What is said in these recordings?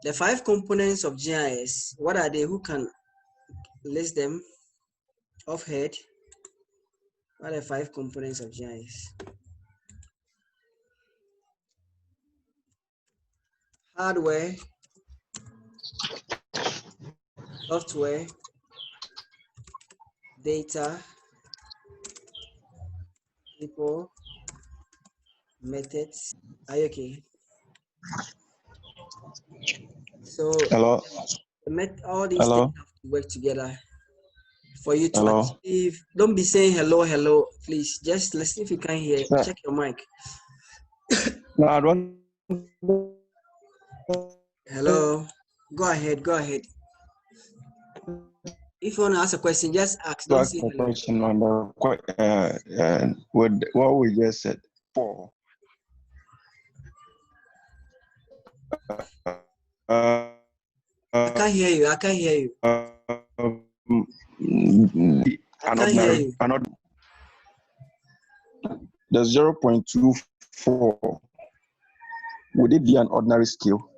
The 5 components of GIS, what are they? Who can list them off head? What are the 5 components of GIS? Hardware, software, data, people, methods. Are you okay? So Hello. all these Hello. things have to work together for you to Hello. achieve. Don't be saying hello, hello, please. Just listen. If you can't hear, Yeah. check your mic. No, I don't. Hello. Go ahead. Go ahead. If you want to ask a question, just ask. Don't say hello. Question on the with what we just said. 4. I can't hear you. I can't hear you. I can't hear you. The 0.24, would it be an ordinary scale?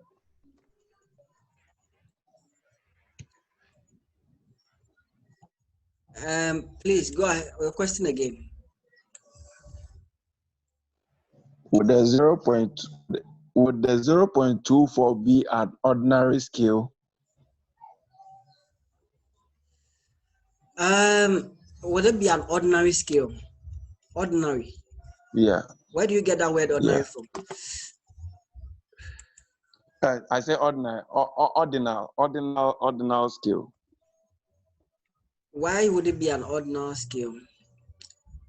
Please go ahead. Your question again. Would the 0.24 be an ordinary scale? Would it be an ordinary scale? Ordinary. Yeah. Where do you get that word ordinary from? I say ordinary, ordinal scale. Why would it be an ordinal scale?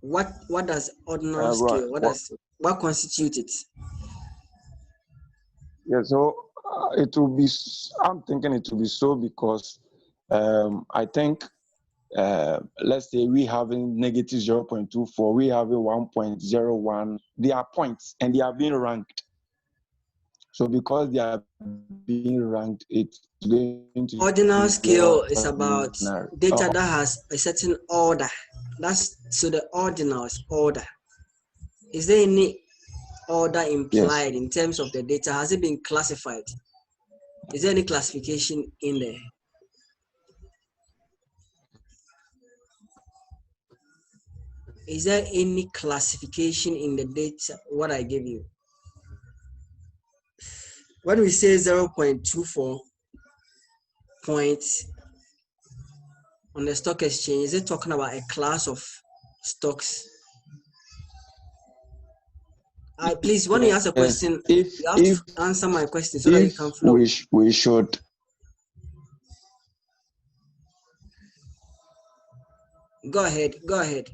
What does ordinal scale? What constitutes it? Yeah, so it will be. I'm thinking it will be so because I think let's say we having negative 0.24, we having 1.01. They are points and they are being ranked. So because they are being ranked, it's going to. Ordinal scale is about data that has a certain order. So the ordinals order. Is there any order implied in terms of the data? Has it been classified? Is there any classification in there? Is there any classification in the data, what I gave you? When we say 0.24 points on the stock exchange, is it talking about a class of stocks? Please, when you ask a question, you have to answer my question so that you can flow. We should. Go ahead. Go ahead.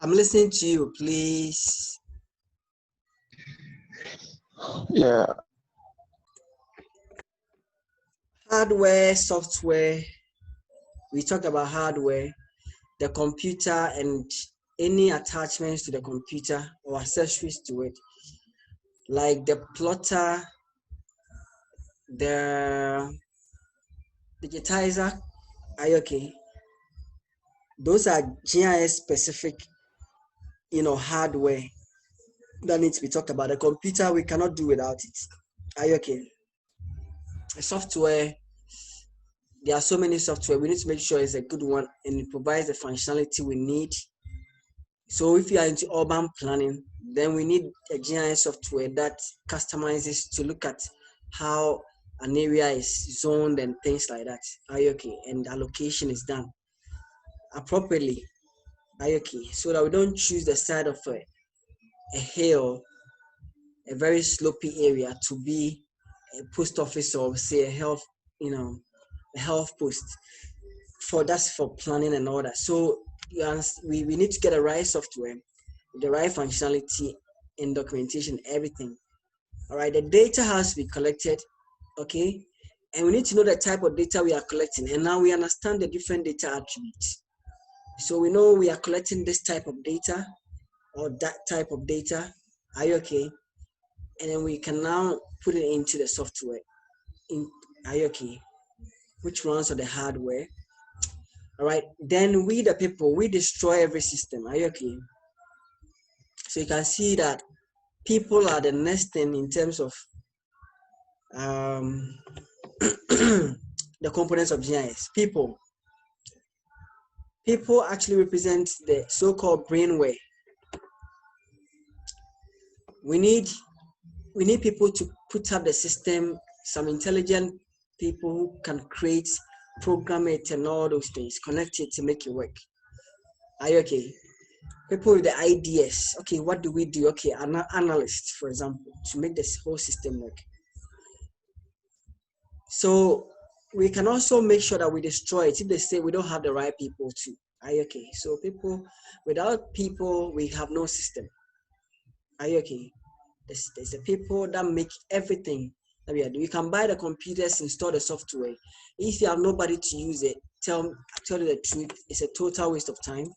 I'm listening to you, please. Yeah. Hardware, software. We talked about hardware, the computer, and any attachments to the computer or accessories to it, like the plotter, the digitizer. Are you okay? Those are GIS specific, hardware that needs to be talked about. The computer, we cannot do without it. Are you okay? The software, there are so many software. We need to make sure it's a good one and it provides the functionality we need. So if you are into urban planning, then we need a GIS software that customizes to look at how an area is zoned and things like that. Are you okay? And allocation is done appropriately. Are you okay? So that we don't choose the side of a hill, a very slopey area, to be a post office or say a health post. That's for planning and all that. So we need to get the right software, the right functionality and documentation, everything. All right, the data has to be collected, okay, and we need to know the type of data we are collecting. And now we understand the different data attributes. So we know we are collecting this type of data or that type of data. Are you okay? And then we can now put it into the software. Are you okay? which runs on the hardware. All right, then we the people, we destroy every system. Are you okay? So you can see that people are the next thing in terms of um, the components of GIS. People actually represent the so-called brainware. We need people to put up the system, some intelligent people who can create, program it, and all those things, connect it to make it work. Are you okay? People with the ideas. Okay, what do we do? Okay, an analyst, for example, to make this whole system work. So we can also make sure that we destroy it if they say we don't have the right people too. Are you okay? So without people, we have no system. Are you okay? There's the people that make everything that we are doing. You can buy the computers, install the software. If you have nobody to use it, tell you the truth, it's a total waste of time.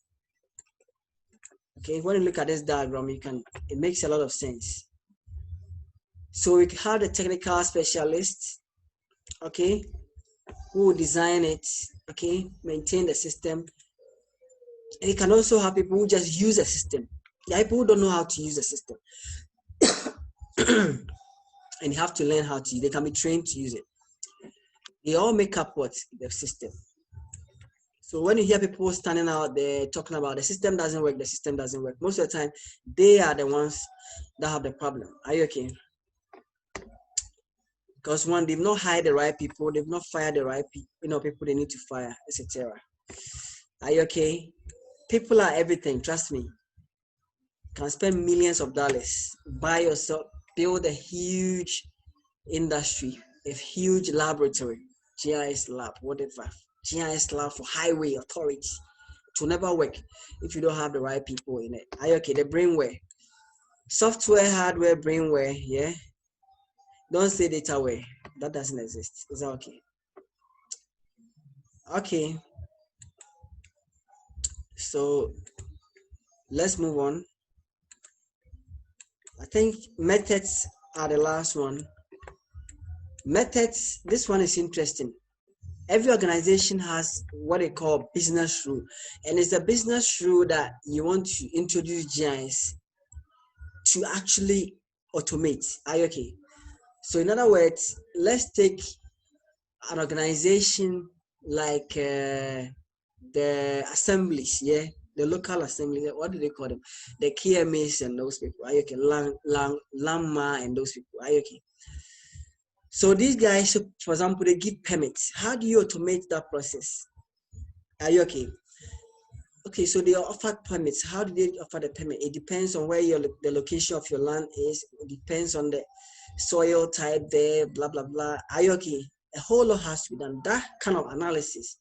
Okay, when you look at this diagram, it makes a lot of sense. So we have the technical specialists, okay, who will design it, okay, maintain the system. And you can also have people who just use a system. There are people who don't know how to use a system. And you have to learn how to, they can be trained to use it. They all make up what? The system. So when you hear people standing out there talking about the system doesn't work, most of the time, they are the ones that have the problem. Are you okay? Because one, they've not hired the right people, they've not fired the right people, people they need to fire, etc. Are you okay? People are everything, trust me. You can spend millions of dollars, buy yourself, build a huge industry, a huge laboratory, GIS lab, whatever, GIS lab for highway authority. It will never work if you don't have the right people in it. Are you okay? The brainware, software, hardware, brainware, yeah. Don't say dataware. That doesn't exist. Is that okay? Okay. So let's move on. I think methods are the last one. Methods, this one is interesting. Every organization has what they call business rule, and it's a business rule that you want to introduce GIS to actually automate. Are you okay? So in other words, let's take an organization like the assemblies, yeah, the local assemblies. What do they call them? The KMAs and those people. Are you okay? Lama and those people. Are you okay? So these guys, for example, they give permits. How do you automate that process? Are you okay? Okay, so they offer permits. How do they offer the permit? It depends on where the location of your land is. It depends on the soil type there, blah, blah, blah. Are you okay? A whole lot has to be done. That kind of analysis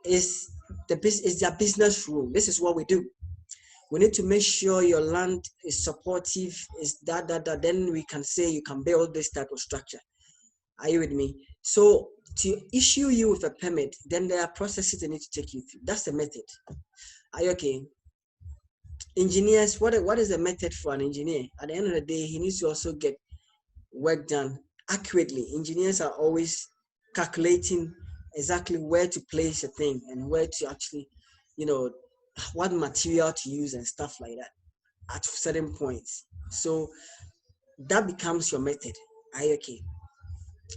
is their business rule. This is what we do. We need to make sure your land is supportive, is that. Then we can say you can build this type of structure. Are you with me? So to issue you with a permit, then there are processes they need to take you through. That's the method. Are you okay? Engineers, what is the method for an engineer? At the end of the day, he needs to also get work done accurately. Engineers are always calculating exactly where to place a thing and where to actually, what material to use and stuff like that at certain points. So that becomes your method. Are you okay?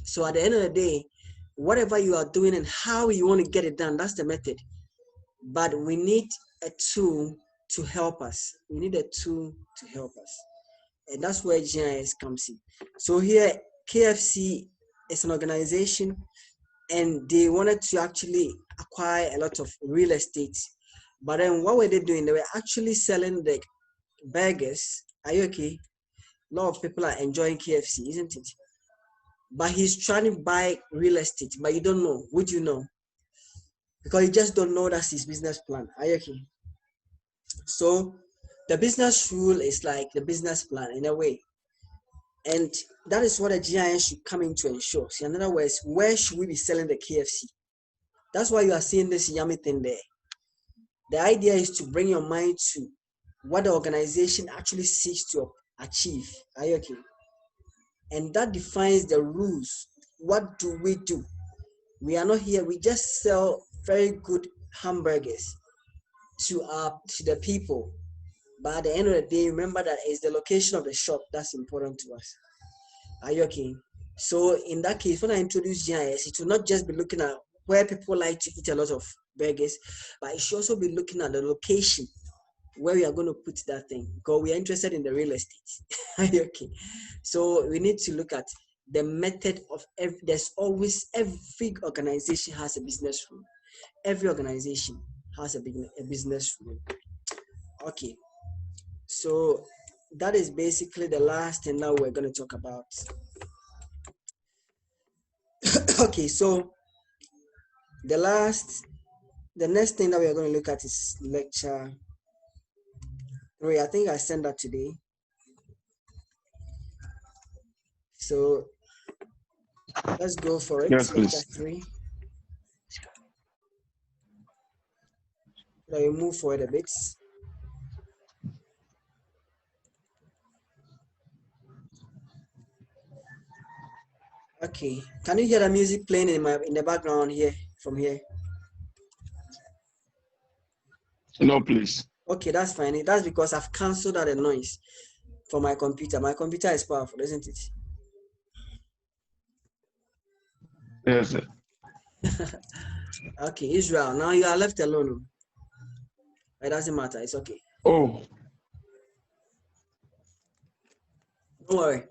So at the end of the day, whatever you are doing and how you want to get it done, that's the method. But we need a tool to help us. We need a tool to help us. And that's where GIS comes in. So here, KFC is an organization and they wanted to actually acquire a lot of real estate. But then what were they doing? They were actually selling the burgers. Are you okay? A lot of people are enjoying KFC, isn't it? But he's trying to buy real estate, but you don't know. Would you know? Because you just don't know that's his business plan. Are you okay? So the business rule is like the business plan in a way. And that is what a GIS should come in to ensure. So in other words, where should we be selling the KFC? That's why you are seeing this yummy thing there. The idea is to bring your mind to what the organization actually seeks to achieve. Are you okay? And that defines the rules. What do we do? We are not here. We just sell very good hamburgers to the people. But at the end of the day, remember that it's the location of the shop that's important to us. Are you okay? So in that case, when I introduce GIS, it will not just be looking at where people like to eat a lot of burgers, but it should also be looking at the location where we are going to put that thing, because we are interested in the real estate. Okay, so we need to look at the method of there's always, every organization has a business rule. Every organization has a business rule. Okay, so that is basically the last thing that we're going to talk about. Okay, so the next thing that we are going to look at is lecture 3. I think I sent that today. So let's go for it. Yes, Lecture please. 3. Let me move forward a bit. Okay, can you hear the music playing in the background here from here? No, please. Okay, that's fine. That's because I've cancelled out the noise for my computer. My computer is powerful, isn't it? Yes, sir. Okay, Israel, now you are left alone. It doesn't matter, it's okay. Oh. Don't worry.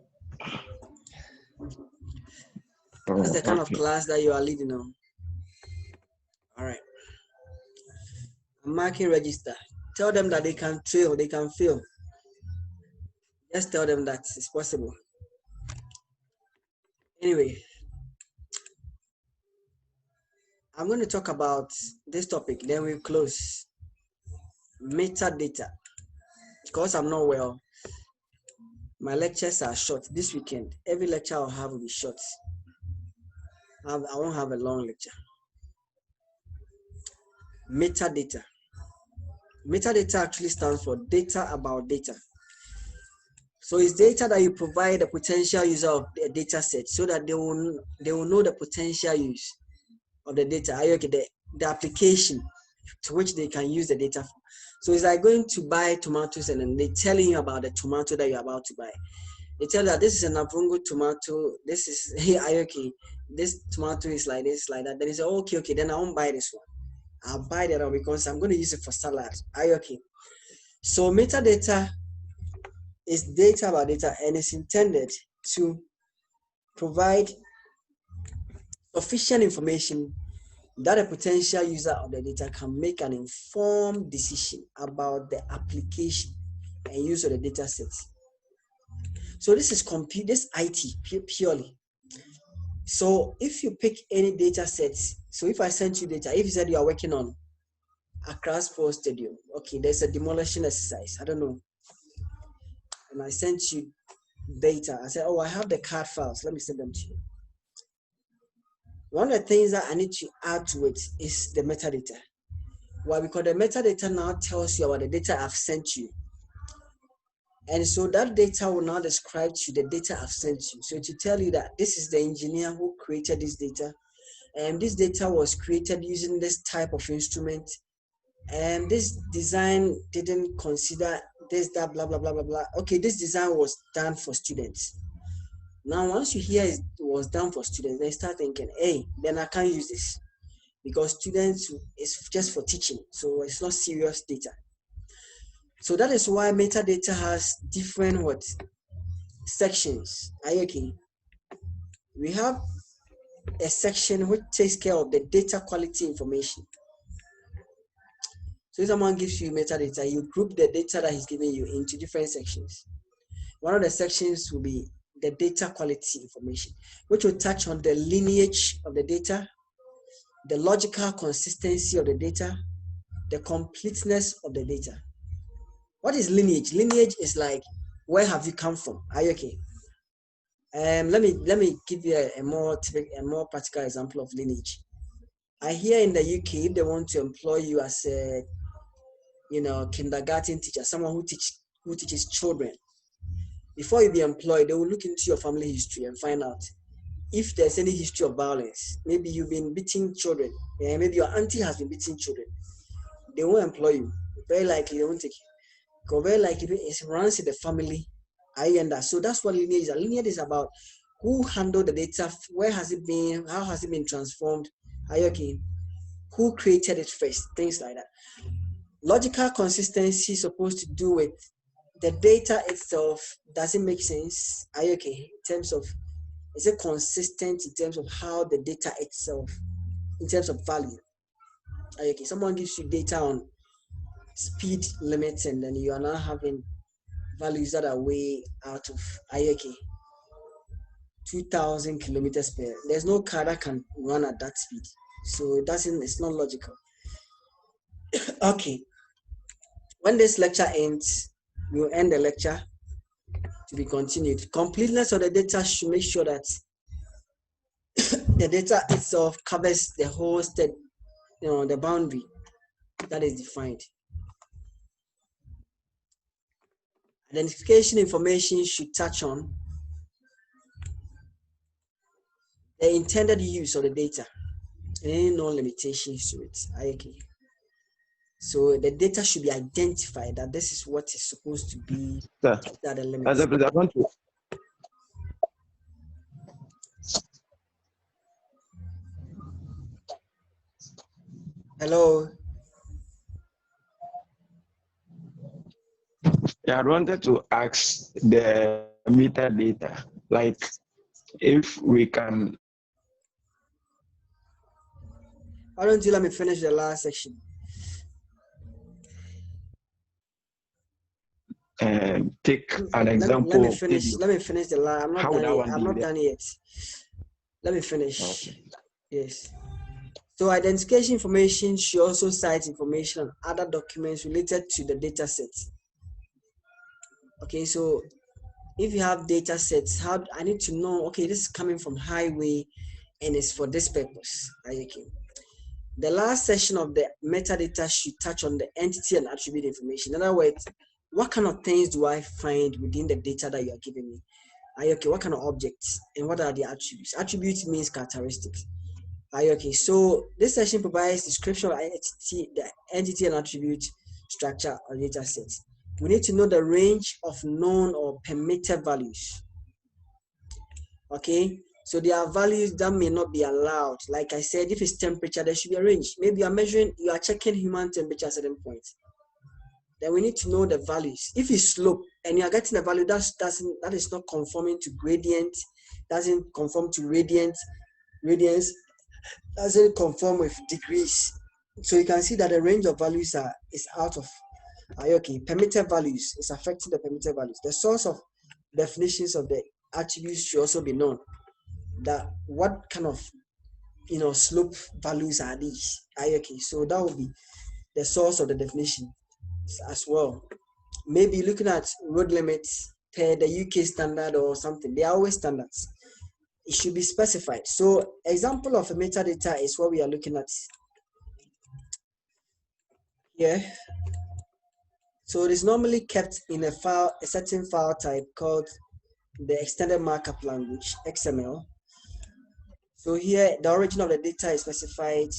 That's the kind of class that you are leading on. All right. I'm marking register. Tell them that they can trail, they can fail. Just tell them that it's possible. Anyway, I'm going to talk about this topic, then we'll close. Metadata. Because I'm not well, my lectures are short this weekend. Every lecture I'll have will be short. I won't have a long lecture. Metadata. Metadata actually stands for data about data. So it's data that you provide the potential user of the data set so that they will know the potential use of the data. The application to which they can use the data for. So it's like going to buy tomatoes and then they're telling you about the tomato that you're about to buy. They tell you that this is an Avungo tomato. This is, hey, okay, this tomato is like this, like that. Then you say, okay, then I won't buy this one. I'll buy that one because I'm going to use it for salad. Are you okay? So metadata is data about data and is intended to provide sufficient information that a potential user of the data can make an informed decision about the application and use of the data set. So this is this IT purely. So if you pick any data sets, so if I sent you data, if you said you are working on Accra Sports Stadium, okay, there's a demolition exercise, I don't know, and I sent you data, I said, oh, I have the card files, let me send them to you. One of the things that I need to add to it is the metadata. Why? Because the metadata now tells you about the data I've sent you. And so that data will now describe to you the data I've sent you. So to tell you that this is the engineer who created this data, and this data was created using this type of instrument, and this design didn't consider this, that, blah, blah, blah, blah, blah. Okay, this design was done for students. Now, once you hear it was done for students, they start thinking, hey, then I can't use this because students is just for teaching. So it's not serious data. So that is why metadata has different sections. Are you okay? We have a section which takes care of the data quality information. So if someone gives you metadata, you group the data that he's giving you into different sections. One of the sections will be the data quality information, which will touch on the lineage of the data, the logical consistency of the data, the completeness of the data. What is lineage? Lineage is like, where have you come from? Are you okay? Let me give you a more practical example of lineage. I hear in the UK, if they want to employ you as a kindergarten teacher, someone who teaches children, before you be employed, they will look into your family history and find out if there's any history of violence, maybe you've been beating children, maybe your auntie has been beating children, they won't employ you. Very likely they won't take you. Because very likely it runs in the family. I understand. So that's what lineage is. Lineage is about who handled the data, where has it been, how has it been transformed, okay? Who created it first, things like that. Logical consistency is supposed to do with the data itself. Does it make sense? Are you okay? In terms of, is it consistent in terms of how the data itself, in terms of value? Are you okay? Someone gives you data on speed limits and then you are now having values that are way out of, are you okay? 2,000 kilometers per. There's no car that can run at that speed. So it doesn't, it's not logical. Okay. When this lecture ends, we'll end the lecture to be continued. Completeness of the data should make sure that the data itself covers the whole state, the boundary that is defined. Identification information should touch on the intended use of the data and any known limitations to it. Okay. So the data should be identified that this is what is supposed to be, that the limits. Hello. Yeah, I wanted to ask the metadata, like if we can. Why don't you let me finish the last section? Take an example. Let me finish. Let me finish the last. I'm not done yet. I'm not done yet. Let me finish. Okay. Yes. So identification information should also cite information on other documents related to the data set. Okay, so if you have data sets, how I need to know, okay, this is coming from highway and it's for this purpose. Okay. The last session of the metadata should touch on the entity and attribute information. In other words, what kind of things do I find within the data that you are giving me? Okay, what kind of objects and what are the attributes? Attributes means characteristics. Okay, so this session provides description of the entity and attribute structure of data sets. We need to know the range of known or permitted values. Okay, so there are values that may not be allowed. Like I said, if it's temperature, there should be a range. Maybe you are checking human temperature at a certain point. Then we need to know the values. If it's slope and you are getting a value that is not conforming to gradient, doesn't conform to radiance, doesn't conform with degrees. So you can see that the range of values is out of, okay, permitted values is affecting the permitted values. The source of definitions of the attributes should also be known. That what kind of slope values are these? Okay, so that will be the source of the definition as well. Maybe looking at road limits per the UK standard or something. They are always standards. It should be specified. So example of a metadata is what we are looking at here. So it is normally kept in a file, a certain file type called the extended markup language, XML. So here the origin of the data is specified: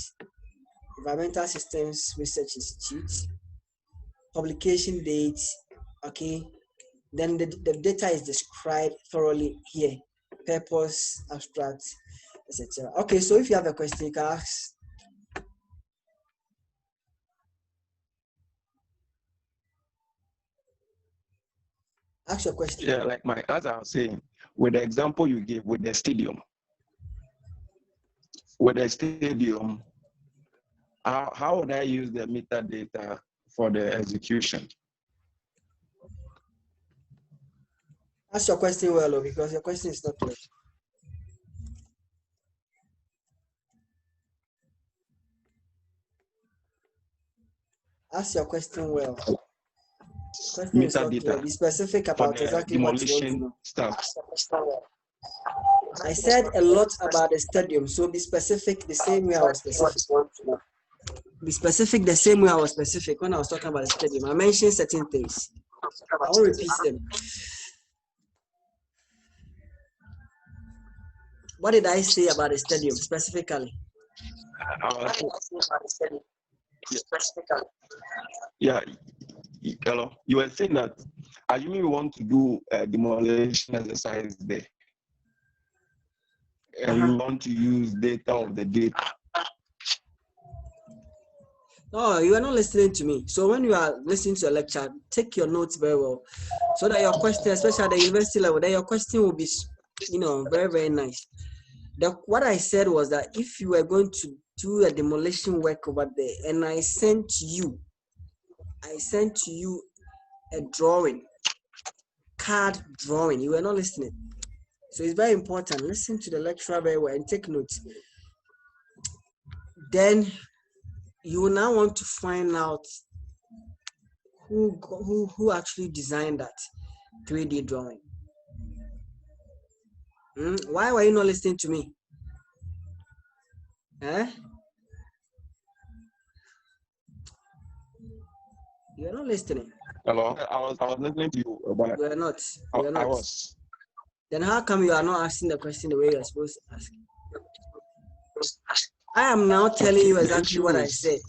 Environmental Systems Research Institute, publication date, okay. Then the data is described thoroughly here: purpose, abstract, etc. Okay, so if you have a question, you can ask. Ask your question. Yeah, like as I was saying, with the example you gave with the stadium, how would I use the metadata for the execution? Ask your question well, because your question is not clear. Ask your question well. Question is not clear. Be specific about exactly what you want to know. Stuff. I said a lot about the stadium, so be specific the same way I was specific. Be specific the same way I was specific when I was talking about the stadium. I mentioned certain things. I won't repeat them. What did I say about the stadium specifically? Yeah, hello. You were saying that assuming we want to do a demolition exercise there, and you want to use data of the data. No, you are not listening to me. So when you are listening to a lecture, take your notes very well, so that your question, especially at the university level, that your question will be, very, very nice. What I said was that if you were going to do a demolition work over there, and I sent you a drawing, card drawing, you were not listening. So it's very important. Listen to the lecturer very well and take notes. Then you will now want to find out who actually designed that 3D drawing. Why were you not listening to me? You're not listening. Hello, I was listening to you. But you are not. I was. Then how come you are not asking the question the way you are supposed to ask? I am now telling you exactly what I said.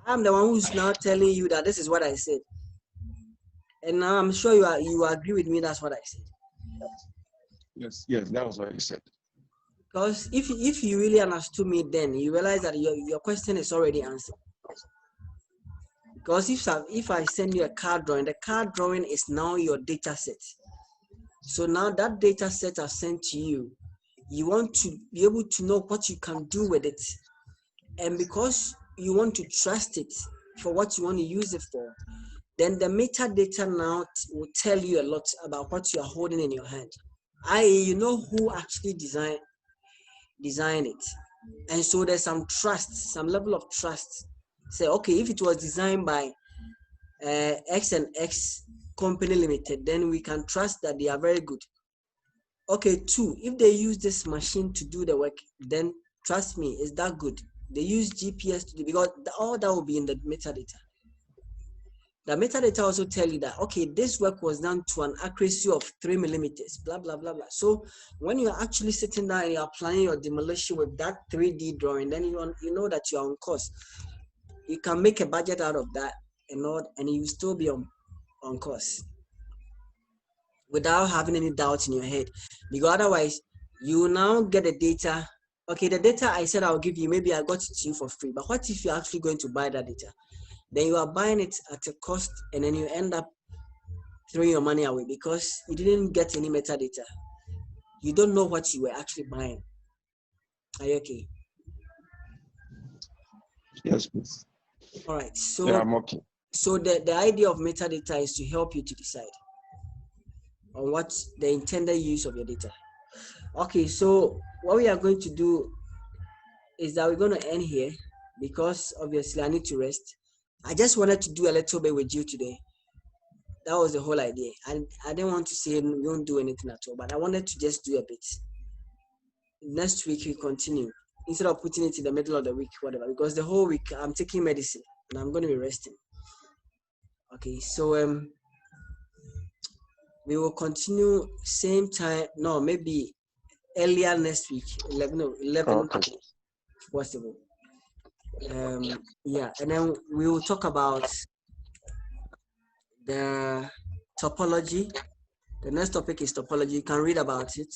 I'm the one who's now telling you that this is what I said. And now I'm sure you agree with me. That's what I said. Yes, that was what you said. Because if you really understood me, then you realize that your question is already answered. Because if I send you a card drawing, the card drawing is now your data set. So now that data set I've sent to you, you want to be able to know what you can do with it. And because you want to trust it for what you want to use it for, then the metadata now will tell you a lot about what you are holding in your hand. I.e., you know who actually designed it. And so there's some trust, some level of trust. Say, okay, if it was designed by X and X company limited, then we can trust that they are very good. Okay, 2, if they use this machine to do the work, then trust me, is that good? They use GPS to do, because all that will be in the metadata. The metadata also tell you that, okay, this work was done to an accuracy of 3 millimeters, blah, blah, blah, blah. So when you're actually sitting down and you're planning your demolition with that 3D drawing, then you know that you're on course. You can make a budget out of that and you still be on course without having any doubt in your head. Because otherwise, you now get the data. Okay, the data I said I'll give you, maybe I got it to you for free. But what if you're actually going to buy that data? Then you are buying it at a cost, and then you end up throwing your money away because you didn't get any metadata. You don't know what you were actually buying. Are you okay? Yes, please. All right. So yeah, I'm okay. So the idea of metadata is to help you to decide on what the intended use of your data. Okay, so what we are going to do is that we're going to end here because obviously I need to rest. I just wanted to do a little bit with you today. That was the whole idea. And I didn't want to say we won't do anything at all, but I wanted to just do a bit. Next week we continue instead of putting it in the middle of the week, whatever, because the whole week I'm taking medicine and I'm going to be resting. Okay, so we will continue same time. No, maybe earlier next week, 11 Okay. if possible. Yeah, and then we will talk about the topology. The next topic is topology. You can read about it.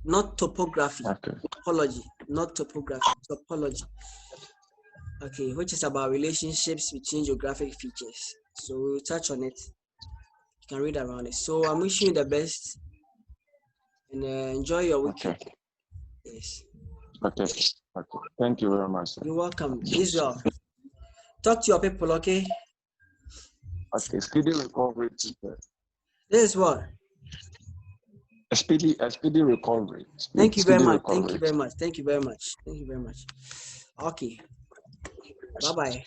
Not topography. Okay. Topology, not topography. Topology. Okay, which is about relationships between geographic features. So we'll touch on it. You can read around it. So I'm wishing you the best and enjoy your week. Okay. Yes. Okay. Thank you very much, sir. You're welcome. Israel, talk to your people, okay? Okay. Speedy recovery. This is what? A speedy recovery. Thank you very much. Thank you very much. Thank you very much. Thank you very much. Okay. Bye-bye.